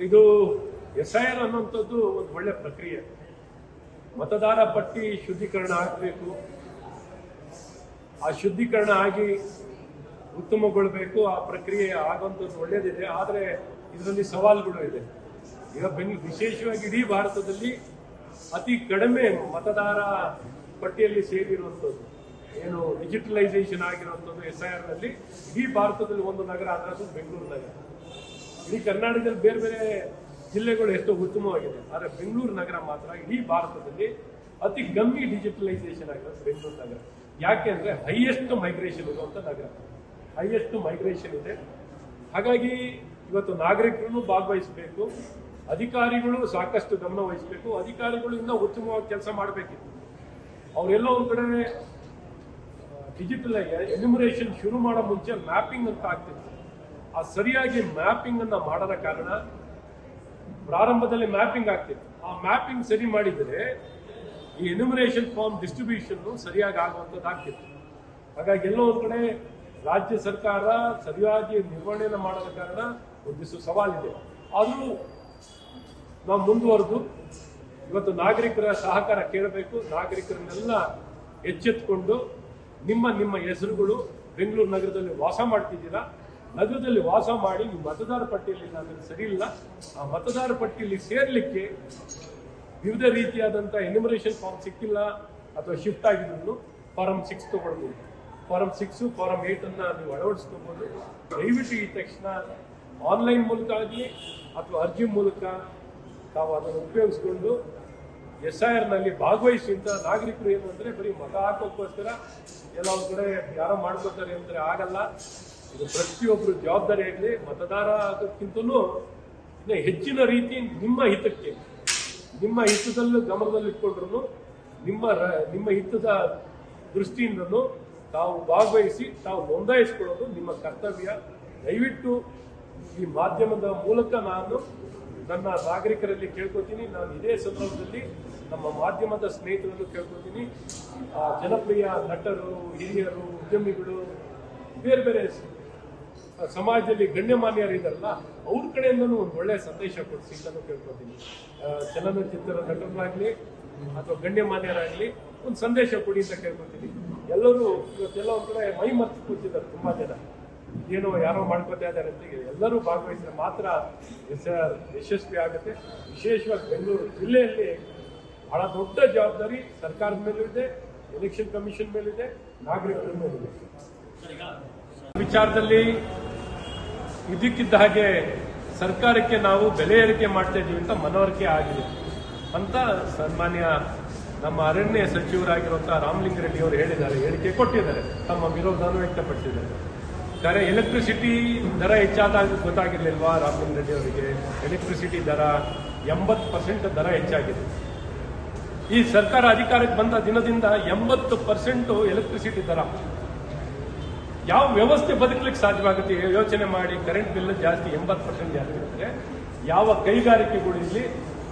ಇದು SIR ಅನ್ನುವಂಥದ್ದು ಒಂದು ಒಳ್ಳೆ ಪ್ರಕ್ರಿಯೆ. ಮತದಾರ ಪಟ್ಟಿ ಶುದ್ಧೀಕರಣ ಆಗಬೇಕು, ಆ ಶುದ್ಧೀಕರಣ ಆಗಿ ಉತ್ತಮಗೊಳ್ಳಬೇಕು. ಆ ಪ್ರಕ್ರಿಯೆ ಆಗುವಂಥದ್ದು ಒಳ್ಳೆಯದಿದೆ. ಆದರೆ ಇದರಲ್ಲಿ ಸವಾಲುಗಳು ಇದೆ. ಈಗ ವಿಶೇಷವಾಗಿ ಇಡೀ ಭಾರತದಲ್ಲಿ ಅತಿ ಕಡಿಮೆ ಮತದಾರ ಪಟ್ಟಿಯಲ್ಲಿ ಸೇರಿರುವಂಥದ್ದು ಏನು ಡಿಜಿಟಲೈಸೇಷನ್ ಆಗಿರುವಂಥದ್ದು SIR ನಲ್ಲಿ ಇಡೀ ಭಾರತದಲ್ಲಿ ಒಂದು ನಗರ ಅಂದ್ರೆ ಅದು ಬೆಂಗಳೂರು ನಗರ. ಇಡೀ ಕರ್ನಾಟಕದಲ್ಲಿ ಬೇರೆ ಬೇರೆ ಜಿಲ್ಲೆಗಳು ಎಷ್ಟೋ ಉತ್ತಮವಾಗಿದೆ, ಆದರೆ ಬೆಂಗಳೂರು ನಗರ ಮಾತ್ರ ಇಡೀ ಭಾರತದಲ್ಲಿ ಅತಿ ಕಮ್ಮಿ ಡಿಜಿಟಲೈಸೇಷನ್ ಆಗಿರೋದು ಬೆಂಗಳೂರು ನಗರ. ಯಾಕೆ ಅಂದ್ರೆ ಹೈಯೆಸ್ಟ್ ಮೈಗ್ರೇಷನ್ ಇರುವಂತ ನಗರ, ಹೈಯೆಸ್ಟ್ ಮೈಗ್ರೇಷನ್ ಇದೆ. ಹಾಗಾಗಿ ಇವತ್ತು ನಾಗರಿಕರು ಭಾಗವಹಿಸಬೇಕು, ಅಧಿಕಾರಿಗಳು ಸಾಕಷ್ಟು ಗಮನ ವಹಿಸಬೇಕು. ಅಧಿಕಾರಿಗಳು ಇನ್ನೂ ಉತ್ತಮವಾಗಿ ಕೆಲಸ ಮಾಡಬೇಕಿತ್ತು. ಅವರೆಲ್ಲ ಒಂದ್ ಕಡೆ ಡಿಜಿಟಲ್ ಎನ್ಯುಮರೇಷನ್ ಶುರು ಮಾಡೋ ಮುಂಚೆ ಮ್ಯಾಪಿಂಗ್ ಅಂತ ಆಗ್ತಿತ್ತು. ಆ ಸರಿಯಾಗಿ ಮ್ಯಾಪಿಂಗ್ ಅನ್ನ ಮಾಡದ ಕಾರಣ ಪ್ರಾರಂಭದಲ್ಲಿ ಮ್ಯಾಪಿಂಗ್ ಆಗ್ತಿತ್ತು. ಆ ಮ್ಯಾಪಿಂಗ್ ಸರಿ ಮಾಡಿದರೆ ಈ ಎನ್ಯುಮರೇಷನ್ ಫಾರ್ಮ್ ಡಿಸ್ಟ್ರಿಬ್ಯೂಷನ್ ಸರಿಯಾಗಿ ಆಗುವಂಥದ್ದು ಆಗ್ತಿತ್ತು. ಹಾಗಾಗಿ ಎಲ್ಲೋ ಒಂದ್ ಕಡೆ ರಾಜ್ಯ ಸರ್ಕಾರ ಸರಿಯಾಗಿ ನಿರ್ವಹಣೆಯನ್ನು ಮಾಡದ ಕಾರಣ ಒಂದಿಷ್ಟು ಸವಾಲಿದೆ. ಆದರೂ ನಾವು ಮುಂದುವರೆದು ಇವತ್ತು ನಾಗರಿಕರ ಸಹಕಾರ ಕೇಳಬೇಕು. ನಾಗರಿಕರನ್ನೆಲ್ಲ ಎಚ್ಚೆತ್ತುಕೊಂಡು ನಿಮ್ಮ ನಿಮ್ಮ ಹೆಸರುಗಳು ಬೆಂಗಳೂರು ನಗರದಲ್ಲಿ ವಾಸ ಮಾಡ್ತಿದ್ದೀರಾ, ನಗರದಲ್ಲಿ ವಾಸ ಮಾಡಿ ನೀವು ಮತದಾರ ಪಟ್ಟಿಯಲ್ಲಿ ನಾನು ಸರಿ ಇಲ್ಲ, ಆ ಮತದಾರ ಪಟ್ಟಿಯಲ್ಲಿ ಸೇರ್ಲಿಕ್ಕೆ ವಿವಿಧ ರೀತಿಯಾದಂಥ ಎನ್ಯುಮರೇಷನ್ ಫಾರ್ಮ್ ಸಿಕ್ಕಿಲ್ಲ ಅಥವಾ ಶಿಫ್ಟ್ ಆಗಿದ್ರು ಫಾರಂ 6 ತಗೊಳ್ಬೋದು. ಫಾರಂ 6, ಫಾರಂ 8 ಅನ್ನ ನೀವು ಅಳವಡಿಸ್ಕೋಬಹುದು. ದಯವಿಟ್ಟು ಈ ತಕ್ಷಣ ಆನ್ಲೈನ್ ಮೂಲಕ ಆಗಲಿ ಅಥವಾ ಅರ್ಜಿ ಮೂಲಕ ತಾವು ಅದನ್ನು ಉಪಯೋಗಿಸ್ಕೊಂಡು SIR ನಲ್ಲಿ ಭಾಗವಹಿಸಿಂತ ನಾಗರಿಕರು ಏನು ಅಂದ್ರೆ ಬರೀ ಮತ ಹಾಕೋಕ್ಕೋಸ್ಕರ ಎಲ್ಲ ಒಂದ್ ಕಡೆ ಯಾರೋ ಮಾಡ್ಕೋತಾರೆ ಅಂದ್ರೆ ಆಗಲ್ಲ. ಇದು ಪ್ರತಿಯೊಬ್ಬರು ಜವಾಬ್ದಾರಿ ಆಗಲಿ. ಮತದಾರ ಆಗೋಕ್ಕಿಂತಲೂ ಇನ್ನು ಹೆಚ್ಚಿನ ರೀತಿ ನಿಮ್ಮ ಹಿತಕ್ಕೆ, ನಿಮ್ಮ ಹಿತದಲ್ಲೂ ಗಮನದಲ್ಲಿಟ್ಕೊಂಡ್ರು ನಿಮ್ಮ ಹಿತದ ದೃಷ್ಟಿಯಿಂದಲೂ ತಾವು ಭಾಗವಹಿಸಿ ತಾವು ನೋಂದಾಯಿಸಿಕೊಳ್ಳೋದು ನಿಮ್ಮ ಕರ್ತವ್ಯ. ದಯವಿಟ್ಟು ಈ ಮಾಧ್ಯಮದ ಮೂಲಕ ನಾನು ನನ್ನ ನಾಗರಿಕರಲ್ಲಿ ಕೇಳ್ಕೊತೀನಿ. ನಾನು ಇದೇ ಸಂದರ್ಭದಲ್ಲಿ ನಮ್ಮ ಮಾಧ್ಯಮದ ಸ್ನೇಹಿತರನ್ನು ಕೇಳ್ಕೊತೀನಿ. ಜನಪ್ರಿಯ ನಟರು, ಹಿರಿಯರು, ಉದ್ಯಮಿಗಳು, ಬೇರೆ ಬೇರೆ ಸಮಾಜದಲ್ಲಿ ಗಣ್ಯಮಾನ್ಯರು ಇದ್ದಾರಲ್ಲ ಅವ್ರ ಕಡೆಯಿಂದನೂ ಒಂದು ಒಳ್ಳೆಯ ಸಂದೇಶ ಕೊಡಿಸಿ ಅಂತ ಕೇಳ್ಕೊತೀನಿ. ಚಲನಚಿತ್ರ ನಟರಾಗ್ಲಿ ಅಥವಾ ಗಣ್ಯಮಾನ್ಯರಾಗ್ಲಿ ಒಂದು ಸಂದೇಶ ಕೊಡಿ ಅಂತ ಕೇಳ್ಕೊತೀನಿ. ಎಲ್ಲರೂ ಇವತ್ತೆಲ್ಲ ಒಂದ್ ಕಡೆ ಮೈ ಮರ್ತು ಕೂತಿದ್ದಾರೆ. ತುಂಬಾ ಜನ ಏನೋ ಯಾರೋ ಮಾಡ್ಕೋತಾ ಇದ್ದಾರೆ ಅಂತ. ಎಲ್ಲರೂ ಭಾಗವಹಿಸಿದ್ರೆ ಮಾತ್ರ SIR ಯಶಸ್ವಿ ಆಗುತ್ತೆ. ವಿಶೇಷವಾಗಿ ಬೆಂಗಳೂರು ಜಿಲ್ಲೆಯಲ್ಲಿ ಬಹಳ ದೊಡ್ಡ ಜವಾಬ್ದಾರಿ ಸರ್ಕಾರದ ಮೇಲೂ ಇದೆ, ಎಲೆಕ್ಷನ್ ಕಮಿಷನ್ ಮೇಲಿದೆ, ನಾಗರಿಕರ ಮೇಲಿದೆ. ವಿಚಾರದಲ್ಲಿ ಇದಕ್ಕಿದ್ದ ಹಾಗೆ ಸರ್ಕಾರಕ್ಕೆ ನಾವು ಬೆಲೆ ಏರಿಕೆ ಮಾಡ್ತಾ ಇದೀವಿ ಅಂತ ಮನವರಿಕೆ ಆಗಿದೆ ಅಂತ ಸನ್ಮಾನ್ಯ ನಮ್ಮ ಅರಣ್ಯ ಸಚಿವರಾಗಿರುವಂತಹ ರಾಮಲಿಂಗಾರೆಡ್ಡಿ ಅವರು ಹೇಳಿದ್ದಾರೆ, ಹೇಳಿಕೆ ಕೊಟ್ಟಿದ್ದಾರೆ, ತಮ್ಮ ವಿರೋಧವನ್ನು ವ್ಯಕ್ತಪಡಿಸಿದ್ದಾರೆ. ಆದರೆ ಎಲೆಕ್ಟ್ರಿಸಿಟಿ ದರ ಹೆಚ್ಚಾದಾಗ ಗೊತ್ತಾಗಿರ್ಲಿಲ್ವಾ ರಾಮಲಿಂಗಾರೆಡ್ಡಿ ಅವರಿಗೆ? ಎಲೆಕ್ಟ್ರಿಸಿಟಿ ದರ 80% ದರ ಹೆಚ್ಚಾಗಿದೆ. ಈ ಸರ್ಕಾರ ಅಧಿಕಾರಕ್ಕೆ ಬಂದ ದಿನದಿಂದ 80% ಎಲೆಕ್ಟ್ರಿಸಿಟಿ ದರ. ಯಾವ ವ್ಯವಸ್ಥೆ ಬದುಕಲಿಕ್ಕೆ ಸಾಧ್ಯವಾಗುತ್ತೆ ಯೋಚನೆ ಮಾಡಿ. ಕರೆಂಟ್ ಬಿಲ್ ಜಾಸ್ತಿ 80% ಜಾಸ್ತಿ ಇರುತ್ತೆ. ಯಾವ ಕೈಗಾರಿಕೆಗಳು ಇಲ್ಲಿ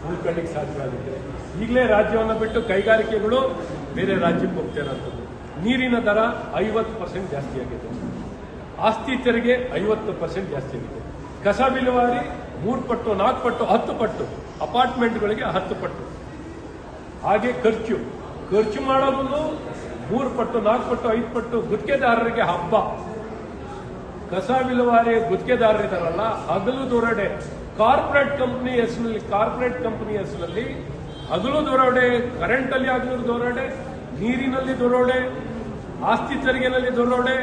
ಉಳ್ಕೊಳ್ಳಿಕ್ಕೆ ಸಾಧ್ಯವಾಗುತ್ತೆ? ಈಗಲೇ ರಾಜ್ಯವನ್ನು ಬಿಟ್ಟು ಕೈಗಾರಿಕೆಗಳು ಬೇರೆ ರಾಜ್ಯಕ್ಕೆ ಹೋಗ್ತಿರೋಂಥದ್ದು. ನೀರಿನ ದರ 50% ಜಾಸ್ತಿ ಆಗಿದೆ. ಆಸ್ತಿ ತೆರಿಗೆ 50% ಜಾಸ್ತಿ ಆಗಿದೆ. ಕಸ ವಿಲೇವಾರಿ 3 ಪಟ್ಟು, 4 ಪಟ್ಟು, 10 ಪಟ್ಟು, ಅಪಾರ್ಟ್ಮೆಂಟ್ಗಳಿಗೆ 10 ಪಟ್ಟು. ಹಾಗೆ ಖರ್ಚು ಮಾಡೋದನ್ನು 3 ಪಟ್ಟು, 4 ಪಟ್ಟು, 5 ಪಟ್ಟು. ಗುತ್ತಿಗೆದಾರರಿಗೆ ಹಬ್ಬ. ಕಸ ವಿಲೇವಾರಿ ಗುತ್ತಿಗೆದಾರರಿದ್ದಾರಲ್ಲ, ಹಗಲು ದೊರಡೆ. ಕಾರ್ಪೊರೇಟ್ ಕಂಪನಿ ಹೆಸರಲ್ಲಿ ಹಗಲು ದೊರಡೆ, ಕರೆಂಟ್ ಅಲ್ಲಿ ಹಗಲು ದೊರಡೆ, ನೀರಿನಲ್ಲಿ ದೊರೋಡೆ, ಆಸ್ತಿ ತೆರಿಗೆನಲ್ಲಿ ದೊರೋಡೆ,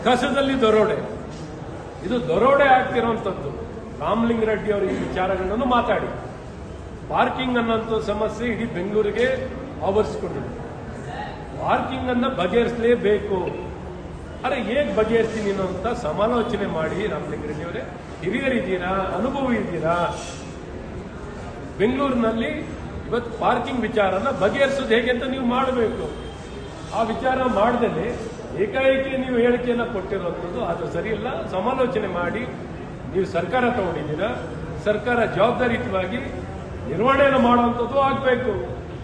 ಕಸದಲ್ಲಿ ದೊರೋಡೆ. ಇದು ದೊರೋಡೆ ಆಗ್ತಿರೋಂಥದ್ದು. ರಾಮಲಿಂಗಾರೆಡ್ಡಿ ಅವರು ಈ ವಿಚಾರಗಳನ್ನು ಮಾತಾಡಿ. ಪಾರ್ಕಿಂಗ್ ಅನ್ನೋಂಥ ಸಮಸ್ಯೆ ಇಡೀ ಬೆಂಗಳೂರಿಗೆ ಆವರಿಸಿಕೊಂಡಿದೆ. ಪಾರ್ಕಿಂಗ್ ಅನ್ನ ಬಗೆಹರಿಸಲೇಬೇಕು. ಅರೆ ಹೇಗೆ ಬಗೆಹರಿಸ್ತೀನಿ ಅಂತ ಸಮಾಲೋಚನೆ ಮಾಡಿ. ರಾಮಲಿಂಗಾರೆಡ್ಡಿ ಅವರೇ ಹಿರಿಯರಿದ್ದೀರಾ, ಅನುಭವ ಇದ್ದೀರಾ. ಬೆಂಗಳೂರಿನಲ್ಲಿ ಇವತ್ತು ಪಾರ್ಕಿಂಗ್ ವಿಚಾರನ ಬಗೆಹರಿಸೋದು ಹೇಗೆ ಅಂತ ನೀವು ಮಾಡಬೇಕು. ಆ ವಿಚಾರ ಮಾಡದೇನೆ ಏಕಾಏಕಿ ನೀವು ಹೇಳಿಕೆಯನ್ನು ಕೊಟ್ಟಿರುವಂಥದ್ದು ಅದು ಸರಿಯಿಲ್ಲ. ಸಮಾಲೋಚನೆ ಮಾಡಿ ನೀವು ಸರ್ಕಾರ ತಗೊಂಡಿದ್ದೀರಾ. ಸರ್ಕಾರ ಜವಾಬ್ದಾರಿಯುತವಾಗಿ ನಿರ್ವಹಣೆಯನ್ನು ಮಾಡುವಂಥದ್ದು ಆಗಬೇಕು.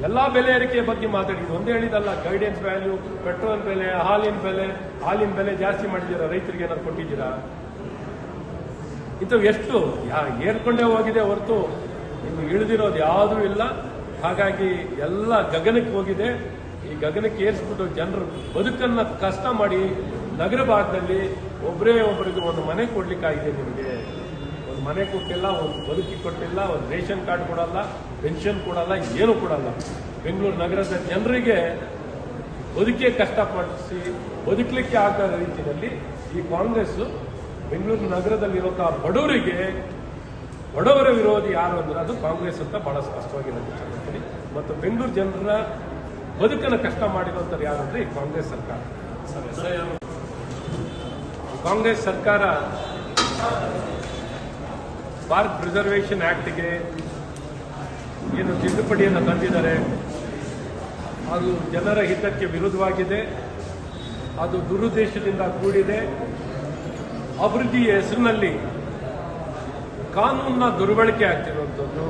ಎಲ್ಲಾ ಬೆಲೆ ಏರಿಕೆ ಬಗ್ಗೆ ಮಾತಾಡಿದ್ದು ಒಂದೇ ಹೇಳಿದಲ್ಲ. ಗೈಡೆನ್ಸ್ ವ್ಯಾಲ್ಯೂ, ಪೆಟ್ರೋಲ್ ಬೆಲೆ, ಹಾಲಿನ ಬೆಲೆ ಜಾಸ್ತಿ ಮಾಡಿದ್ದೀರಾ? ರೈತರಿಗೆ ಏನಾದ್ರು ಕೊಟ್ಟಿದ್ದೀರಾ? ಇಂಥವು ಎಷ್ಟು ಏರ್ಕೊಂಡೇ ಹೋಗಿದೆ ಹೊರತು ಇನ್ನು ಇಳಿದಿರೋದು ಯಾವುದೂ ಇಲ್ಲ. ಹಾಗಾಗಿ ಎಲ್ಲ ಗಗನಕ್ಕೆ ಹೋಗಿದೆ. ಈ ಗಗನಕ್ಕೆ ಏರಿಸ್ಬಿಟ್ಟು ಜನರು ಬದುಕನ್ನು ಕಷ್ಟ ಮಾಡಿ ನಗರ ಭಾಗದಲ್ಲಿ ಒಬ್ಬರಿಗೆ ಒಂದು ಮನೆ ಕೊಡ್ಲಿಕ್ಕಾಗಿದೆ. ನಿಮಗೆ ಒಂದು ಮನೆ ಕೊಟ್ಟಿಲ್ಲ, ಒಂದು ಬದುಕಿ ಕೊಟ್ಟಿಲ್ಲ, ಒಂದು ರೇಷನ್ ಕಾರ್ಡ್ ಕೊಡಲ್ಲ, ಪೆನ್ಷನ್ ಕೊಡಲ್ಲ, ಏನೂ ಕೊಡಲ್ಲ. ಬೆಂಗಳೂರು ನಗರದ ಜನರಿಗೆ ಬದುಕೇ ಕಷ್ಟಪಡಿಸಿ ಬದುಕಲಿಕ್ಕೆ ಆಗದ ರೀತಿಯಲ್ಲಿ ಈ ಕಾಂಗ್ರೆಸ್ ಬೆಂಗಳೂರು ನಗರದಲ್ಲಿರುವಂತಹ ಬಡವರ ವಿರೋಧಿ ಯಾರು ಅಂದ್ರೆ ಅದು ಕಾಂಗ್ರೆಸ್ ಅಂತ ಬಹಳ ಸ್ಪಷ್ಟವಾಗಿ ಹೇಳ್ತೀನಿ. ಮತ್ತು ಬೆಂಗಳೂರು ಜನರ ಬದುಕನ್ನು ಕಷ್ಟ ಮಾಡಿರುವಂಥವ್ರು ಯಾರು ಅಂದ್ರೆ ಈ ಕಾಂಗ್ರೆಸ್ ಸರ್ಕಾರ. ಕಾಂಗ್ರೆಸ್ ಸರ್ಕಾರ ಪಾರ್ಕ್ ಪ್ರಿಸರ್ವೇಷನ್ ಆಕ್ಟ್ಗೆ ಏನು ತಿದ್ದುಪಡಿಯನ್ನು ತಂದಿದ್ದಾರೆ, ಅದು ಜನರ ಹಿತಕ್ಕೆ ವಿರುದ್ಧವಾಗಿದೆ. ಅದು ದುರುದ್ದೇಶದಿಂದ ಕೂಡಿದೆ. ಅಭಿವೃದ್ಧಿಯ ಹೆಸರಿನಲ್ಲಿ ಕಾನೂನನ್ನ ದುರ್ಬಳಕೆ ಆಗ್ತಿರುವಂಥದ್ದು.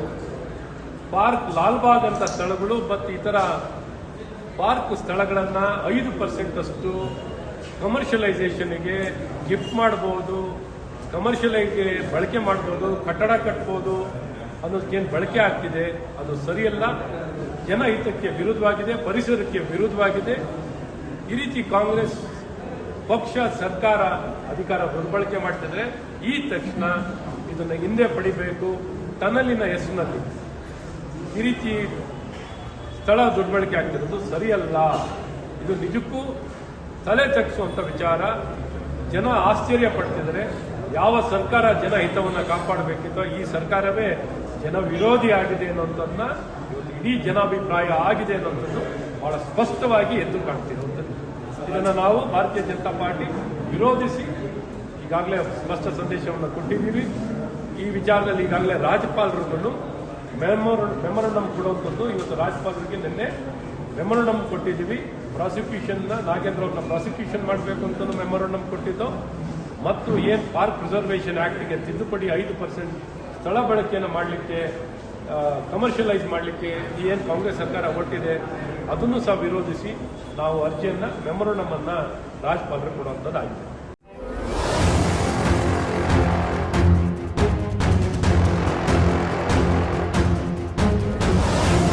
ಪಾರ್ಕ್ ಲಾಲ್ಬಾಗ್ ಅಂತ ಸ್ಥಳಗಳು ಮತ್ತು ಇತರ ಪಾರ್ಕ್ ಸ್ಥಳಗಳನ್ನು 5% ಅಷ್ಟು ಕಮರ್ಷಿಯಲೈಸೇಷನ್ಗೆ ಗಿಫ್ಟ್ ಮಾಡಬಹುದು, ಕಮರ್ಷಿಯಲೈಗೆ ಬಳಕೆ ಮಾಡ್ಬೋದು, ಕಟ್ಟಡ ಕಟ್ಬೋದು ಅನ್ನೋದಕ್ಕೇನು ಬಳಕೆ ಆಗ್ತಿದೆ ಅದು ಸರಿಯಲ್ಲ. ಜನಹಿತಕ್ಕೆ ವಿರುದ್ಧವಾಗಿದೆ, ಪರಿಸರಕ್ಕೆ ವಿರುದ್ಧವಾಗಿದೆ. ಈ ರೀತಿ ಕಾಂಗ್ರೆಸ್ ಪಕ್ಷ ಸರ್ಕಾರ ಅಧಿಕಾರ ದುರ್ಬಳಕೆ ಮಾಡ್ತಿದ್ರೆ ಈ ತಕ್ಷಣ ಇದನ್ನು ಹಿಂದೆ ಪಡಿಬೇಕು. ಟನಲಿನ ಹೆಸರಿನಲ್ಲಿ ಈ ರೀತಿ ಸ್ಥಳ ದುರ್ಬಳಕೆ ಆಗ್ತಿರೋದು ಸರಿಯಲ್ಲ. ಇದು ನಿಜಕ್ಕೂ ತಲೆ ತಗ್ಗಿಸುವಂಥ ವಿಚಾರ. ಜನ ಆಶ್ಚರ್ಯ ಪಡ್ತಿದ್ದಾರೆ. ಯಾವ ಸರ್ಕಾರ ಜನಹಿತವನ್ನು ಕಾಪಾಡಬೇಕಿತ್ತೋ ಈ ಸರ್ಕಾರವೇ ಜನ ವಿರೋಧಿ ಆಗಿದೆ ಅನ್ನೋದನ್ನ ಇವತ್ತು ಇಡೀ ಜನಾಭಿಪ್ರಾಯ ಆಗಿದೆ ಅನ್ನೋಂಥದ್ದು ಬಹಳ ಸ್ಪಷ್ಟವಾಗಿ ಎದ್ದು ಕಾಣ್ತಿರುವಂಥದ್ದು. ಇದನ್ನು ನಾವು ಭಾರತೀಯ ಜನತಾ ಪಾರ್ಟಿ ವಿರೋಧಿಸಿ ಈಗಾಗಲೇ ಸ್ಪಷ್ಟ ಸಂದೇಶವನ್ನು ಕೊಟ್ಟಿದ್ದೀವಿ. ಈ ವಿಚಾರದಲ್ಲಿ ಈಗಾಗಲೇ ರಾಜ್ಯಪಾಲರುಗಳು ಮೆಮೊರಂಡಮ್ ಕೊಡುವಂಥದ್ದು ಇವತ್ತು ರಾಜ್ಯಪಾಲರಿಗೆ ನಿನ್ನೆ ಮೆಮೊರಂಡಮ್ ಕೊಟ್ಟಿದ್ದೀವಿ. ಪ್ರಾಸಿಕ್ಯೂಷನ್ನ ನಾಗೇಂದ್ರ ಅವ್ರನ್ನ ಪ್ರಾಸಿಕ್ಯೂಷನ್ ಮಾಡಬೇಕು ಅಂತ ಮೆಮೊರಂಡಮ್ ಕೊಟ್ಟಿದ್ದು ಮತ್ತು ಏನು ಪಾರ್ಕ್ ಪ್ರಿಸರ್ವೇಷನ್ ಆಕ್ಟ್ಗೆ ತಿದ್ದುಪಡಿ 5% ಸ್ಥಳ ಬಳಕೆಯನ್ನು ಮಾಡಲಿಕ್ಕೆ ಕಮರ್ಷಿಯಲೈಸ್ ಮಾಡಲಿಕ್ಕೆ ಏನು ಕಾಂಗ್ರೆಸ್ ಸರ್ಕಾರ ಹೊರಟಿದೆ ಅದನ್ನು ಸಹ ವಿರೋಧಿಸಿ ನಾವು ಅರ್ಜಿಯನ್ನು ಮೆಮೊರಂಡಮ್ ಅನ್ನು ರಾಜ್ಯಪಾಲರಿಗೆ ಕೊಡುವಂಥದ್ದಾಗಿದೆ.